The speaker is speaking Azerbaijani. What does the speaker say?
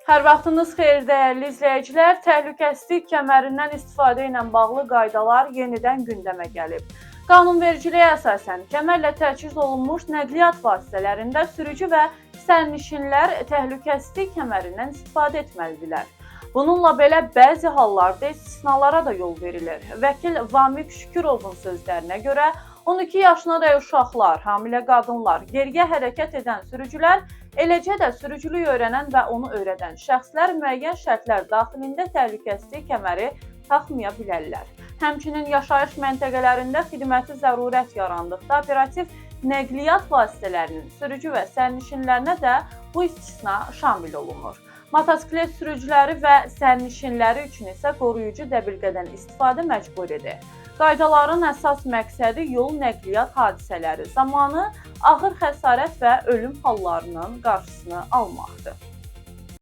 Hər vaxtınız xeyir, dəyərli izləyicilər. Təhlükəsizlik kəmərindən istifadə ilə bağlı qaydalar yenidən gündəmə gəlib. Qanunvericiliyə əsasən kəmərlə təchiz olunmuş nəqliyyat vasitələrində sürücü və sərnişinlər təhlükəsizlik kəmərindən istifadə etməlidirlər. Bununla belə bəzi hallarda istisnalara da yol verilir. Vəkil Vamik Şükürovun sözlərinə görə 12 yaşına da uşaqlar, hamilə qadınlar, geriyə hərəkət edən sürücülər, eləcə də sürücülük öyrənən və onu öyrədən şəxslər müəyyən şərtlər daxilində təhlükəsizlik kəməri taxmaya bilərlər. Həmçinin yaşayış məntəqələrində xidməti zərurət yarandıqda operativ nəqliyyat vasitələrinin sürücü və sərnişinlərinə də bu istisna şamil olunur. Motosiklet sürücüləri və sərnişinləri üçün isə qoruyucu dəbilqədən istifadə məcburidir. Qaydaların əsas məqsədi yol nəqliyyat hadisələri zamanı ağır xəsarət və ölüm hallarının qarşısını almaqdır.